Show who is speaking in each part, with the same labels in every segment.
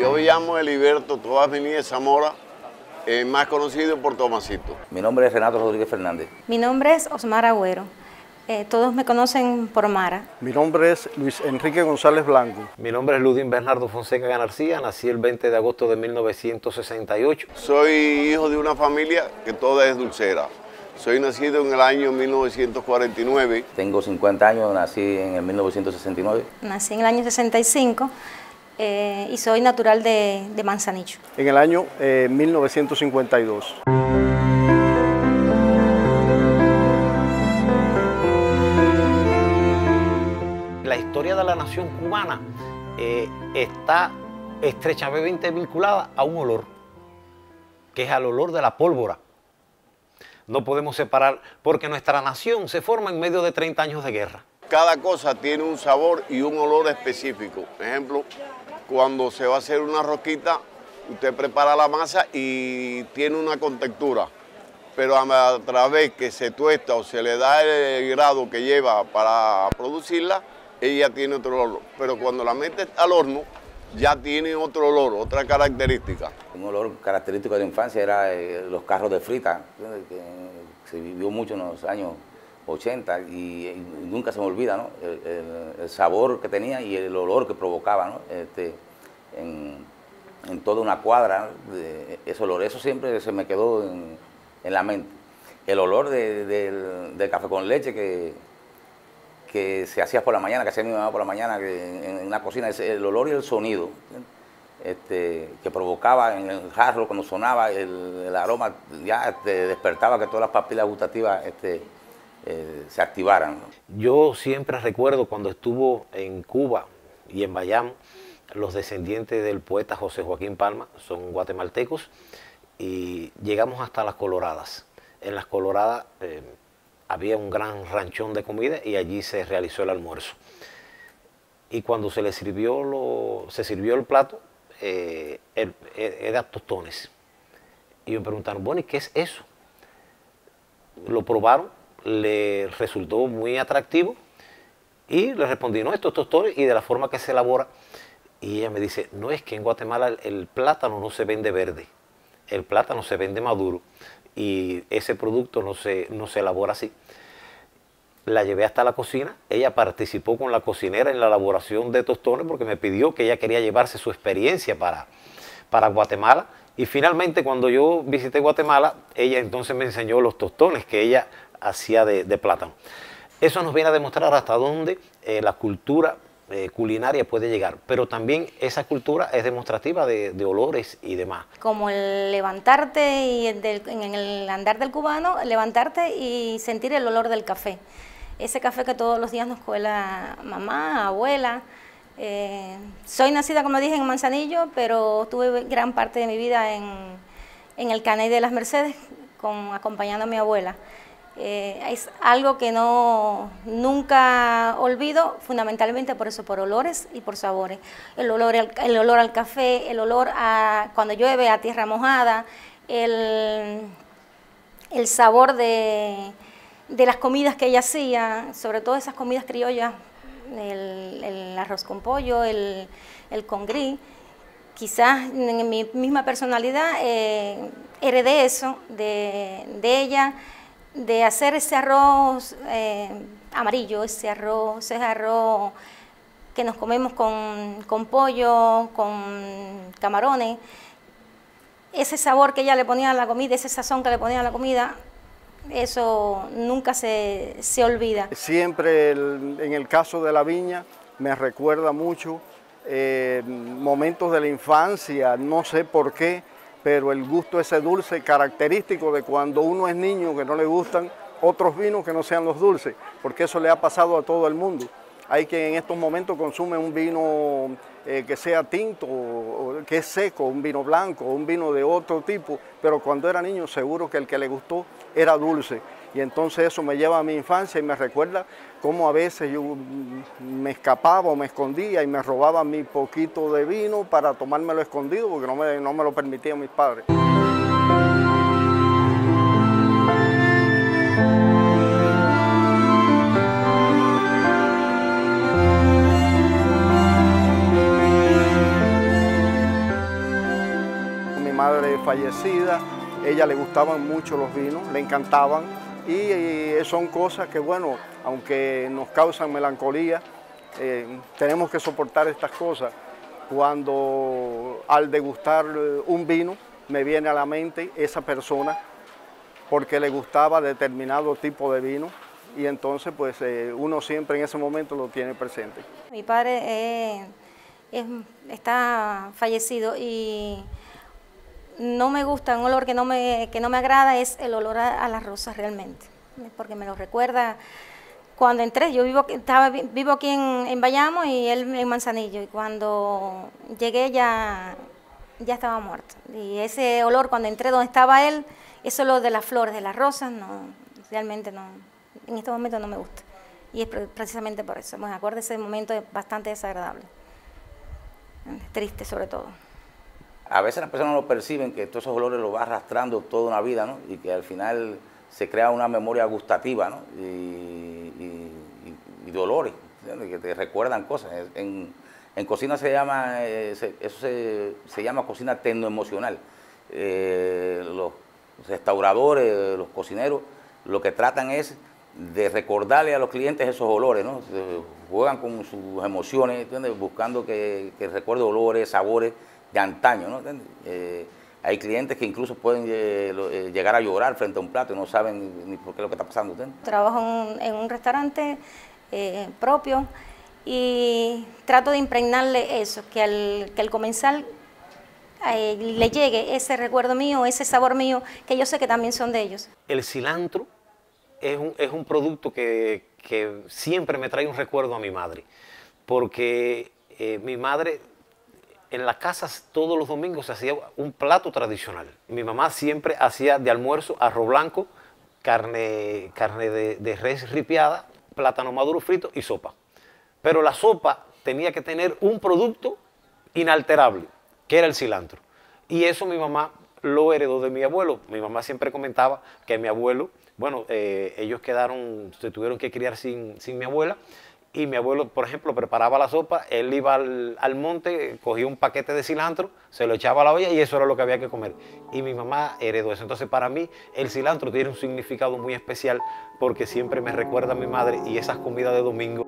Speaker 1: Yo me llamo Heliberto Toás Meníez Zamora, más conocido por Tomasito.
Speaker 2: Mi nombre es Renato Rodríguez Fernández.
Speaker 3: Mi nombre es Osmar Agüero. Todos me conocen por Mara.
Speaker 4: Mi nombre es Luis Enrique González Blanco.
Speaker 5: Mi nombre es Ludín Bernardo Fonseca García, nací el 20 de agosto de 1968.
Speaker 1: Soy hijo de una familia que toda es dulcera. Soy nacido en el año 1949.
Speaker 2: Tengo 50 años, nací en el 1969.
Speaker 3: Nací en el año 65 y soy natural de Manzanillo.
Speaker 4: En el año 1952.
Speaker 5: La historia de la nación cubana está estrechamente vinculada a un olor, que es al olor de la pólvora. No podemos separar, porque nuestra nación se forma en medio de 30 años de guerra.
Speaker 1: Cada cosa tiene un sabor y un olor específico. Por ejemplo, cuando se va a hacer una rosquita, usted prepara la masa y tiene una contextura. Pero a través que se tuesta o se le da el grado que lleva para producirla, ella tiene otro olor. Pero cuando la metes al horno, ya tiene otro olor, otra característica.
Speaker 2: Un olor característico de la infancia era los carros de frita, que se vivió mucho en los años 80 y nunca se me olvida, ¿no? El sabor que tenía y el olor que provocaba, ¿no? En toda una cuadra, ¿no? Ese olor, eso siempre se me quedó en la mente. El olor del café con leche que se hacía por la mañana, que hacía mi mamá por la mañana en una cocina, el olor y el sonido que provocaba en el jarro cuando sonaba el aroma, ya te despertaba que todas las papilas gustativas se activaran, ¿no?
Speaker 5: Yo siempre recuerdo cuando estuvo en Cuba y en Bayamo, los descendientes del poeta José Joaquín Palma, son guatemaltecos, y llegamos hasta Las Coloradas. En Las Coloradas había un gran ranchón de comida y allí se realizó el almuerzo. Y cuando se sirvió el plato, eran tostones. Y me preguntaron, bueno, ¿y qué es eso? Lo probaron, le resultó muy atractivo y le respondí, no, estos tostones y de la forma que se elabora. Y ella me dice, no, es que en Guatemala el plátano no se vende verde, el plátano se vende maduro y ese producto no se elabora así. La llevé hasta la cocina, ella participó con la cocinera en la elaboración de tostones porque me pidió que ella quería llevarse su experiencia para Guatemala. Y finalmente cuando yo visité Guatemala, ella entonces me enseñó los tostones que ella hacía de plátano. Eso nos viene a demostrar hasta dónde la cultura culinaria puede llegar, pero también esa cultura es demostrativa de olores y demás.
Speaker 3: Como el levantarte y en el andar del cubano, levantarte y sentir el olor del café. Ese café que todos los días nos cuela mamá, abuela. Soy nacida, como dije, en Manzanillo, pero tuve gran parte de mi vida en el Caney de las Mercedes, acompañando a mi abuela. Es algo que nunca olvido, fundamentalmente por eso, por olores y por sabores. El olor al café, el olor a cuando llueve, a tierra mojada, el sabor de las comidas que ella hacía, sobre todo esas comidas criollas, el arroz con pollo, el congrí. Quizás en mi misma personalidad heredé eso de ella, de hacer ese arroz amarillo, ese arroz que nos comemos con pollo, con camarones. Ese sabor que ella le ponía a la comida, ese sazón que le ponía a la comida, eso nunca se olvida.
Speaker 4: Siempre en el caso de la viña me recuerda mucho momentos de la infancia, no sé por qué, pero el gusto ese dulce característico de cuando uno es niño, que no le gustan otros vinos que no sean los dulces, porque eso le ha pasado a todo el mundo. Hay que en estos momentos consume un vino que sea tinto, o que es seco, un vino blanco, un vino de otro tipo, pero cuando era niño seguro que el que le gustó era dulce. Y entonces eso me lleva a mi infancia y me recuerda cómo a veces yo me escapaba o me escondía y me robaba mi poquito de vino para tomármelo escondido porque no me lo permitían mis padres. fallecida, ella le gustaban mucho los vinos, le encantaban y son cosas que, bueno, aunque nos causan melancolía, tenemos que soportar estas cosas. Cuando al degustar un vino me viene a la mente esa persona porque le gustaba determinado tipo de vino y entonces pues uno siempre en ese momento lo tiene presente.
Speaker 3: Mi padre está fallecido y no me gusta, un olor que no me agrada es el olor a las rosas realmente, porque me lo recuerda cuando entré. Yo vivo aquí en Bayamo y él en Manzanillo, y cuando llegué ya estaba muerto. Y ese olor cuando entré donde estaba él, ese olor de las flores, de las rosas, no, realmente no, en este momento no me gusta. Y es precisamente por eso, me acuerdo de ese momento bastante desagradable, triste sobre todo.
Speaker 2: A veces las personas no perciben que todos esos olores los va arrastrando toda una vida, ¿no? Y que al final se crea una memoria gustativa, ¿no? Y de olores, ¿entiendes? Que te recuerdan cosas. En cocina se llama, se llama cocina tecnoemocional. Los restauradores, los cocineros, lo que tratan es de recordarle a los clientes esos olores, ¿no? Juegan con sus emociones, ¿entiendes? Buscando que recuerde olores, sabores de antaño, ¿no? Hay clientes que incluso pueden llegar a llorar frente a un plato y no saben ni por qué es lo que está pasando, ¿entiendes?
Speaker 3: Trabajo en un restaurante propio y trato de impregnarle eso, que al comensal le llegue ese recuerdo mío, ese sabor mío, que yo sé que también son de ellos.
Speaker 5: El cilantro es un producto que siempre me trae un recuerdo a mi madre, porque mi madre en las casas todos los domingos se hacía un plato tradicional. Mi mamá siempre hacía de almuerzo arroz blanco, carne de res ripiada, plátano maduro frito y sopa. Pero la sopa tenía que tener un producto inalterable, que era el cilantro. Y eso mi mamá lo heredó de mi abuelo. Mi mamá siempre comentaba que mi abuelo, bueno, ellos se tuvieron que criar sin mi abuela, y mi abuelo, por ejemplo, preparaba la sopa, él iba al monte, cogía un paquete de cilantro, se lo echaba a la olla y eso era lo que había que comer. Y mi mamá heredó eso. Entonces, para mí, el cilantro tiene un significado muy especial porque siempre me recuerda a mi madre y esas comidas de domingo.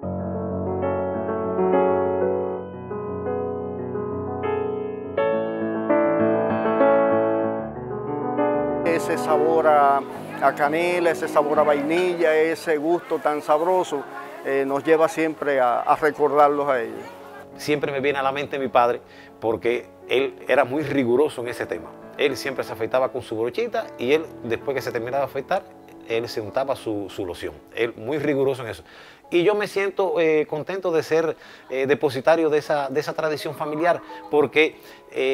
Speaker 4: Ese sabor a canela, ese sabor a vainilla, ese gusto tan sabroso, nos lleva siempre a recordarlos a ellos.
Speaker 5: Siempre me viene a la mente mi padre porque él era muy riguroso en ese tema. Él siempre se afeitaba con su brochita y él, después que se terminaba de afeitar, él se untaba su loción. Él muy riguroso en eso. Y yo me siento contento de ser depositario de esa tradición familiar, porque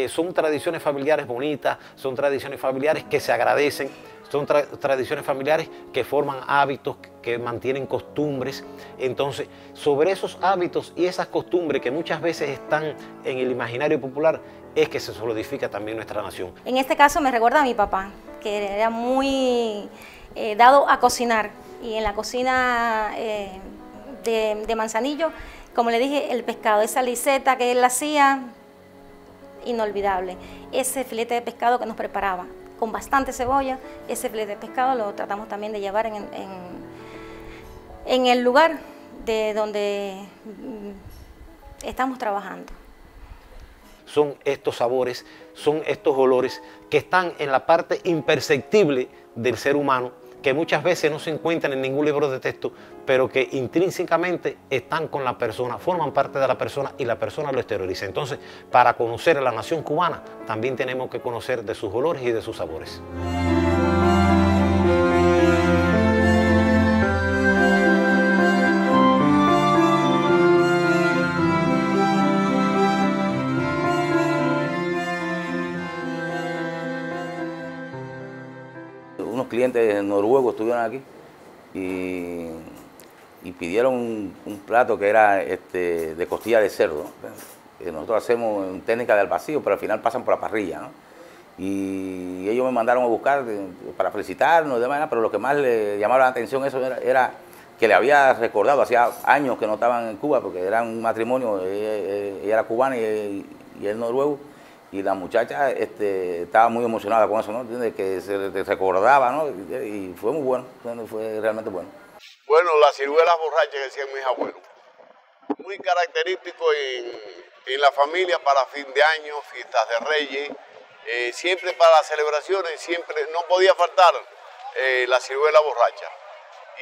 Speaker 5: son tradiciones familiares bonitas, son tradiciones familiares que se agradecen, son tradiciones familiares que forman hábitos, que mantienen costumbres. Entonces, sobre esos hábitos y esas costumbres que muchas veces están en el imaginario popular, es que se solidifica también nuestra nación.
Speaker 3: En este caso me recuerda a mi papá, que era muy dado a cocinar. Y en la cocina de Manzanillo, como le dije, el pescado, esa liseta que él hacía, inolvidable. Ese filete de pescado que nos preparaba, con bastante cebolla, ese filete de pescado lo tratamos también de llevar en el lugar de donde estamos trabajando.
Speaker 5: Son estos sabores, son estos olores que están en la parte imperceptible del ser humano, que muchas veces no se encuentran en ningún libro de texto, pero que intrínsecamente están con la persona, forman parte de la persona y la persona lo exterioriza. Entonces, para conocer a la nación cubana, también tenemos que conocer de sus olores y de sus sabores.
Speaker 2: Unos clientes noruegos estuvieron aquí y pidieron un plato que era de costilla de cerdo, ¿no? Nosotros hacemos en técnica del vacío, pero al final pasan por la parrilla, ¿no? Y ellos me mandaron a buscar para felicitarnos y demás, pero lo que más le llamaba la atención eso era que le había recordado, hacía años que no estaban en Cuba, porque era un matrimonio, ella era cubana y él noruego, Y la muchacha estaba muy emocionada con eso, ¿no? ¿Entiendes? Que se recordaba, ¿no? Y fue muy bueno, fue realmente bueno.
Speaker 1: Bueno, las ciruelas borrachas que decían mis abuelos, muy característico en la familia para fin de año, fiestas de Reyes, siempre para las celebraciones, siempre no podía faltar la ciruela borracha.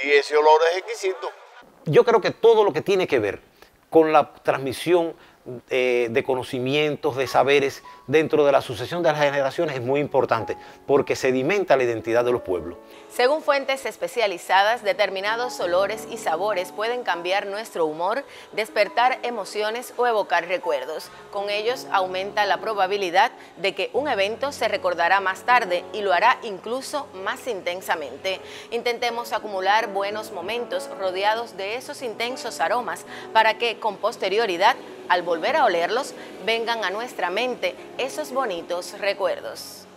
Speaker 1: Y ese olor es exquisito.
Speaker 5: Yo creo que todo lo que tiene que ver con la transmisión de conocimientos, de saberes dentro de la sucesión de las generaciones es muy importante porque sedimenta la identidad de los pueblos.
Speaker 6: Según fuentes especializadas, determinados olores y sabores pueden cambiar nuestro humor, despertar emociones o evocar recuerdos. Con ellos aumenta la probabilidad de que un evento se recordará más tarde y lo hará incluso más intensamente. Intentemos acumular buenos momentos rodeados de esos intensos aromas para que con posterioridad, al volver a olerlos, vengan a nuestra mente esos bonitos recuerdos.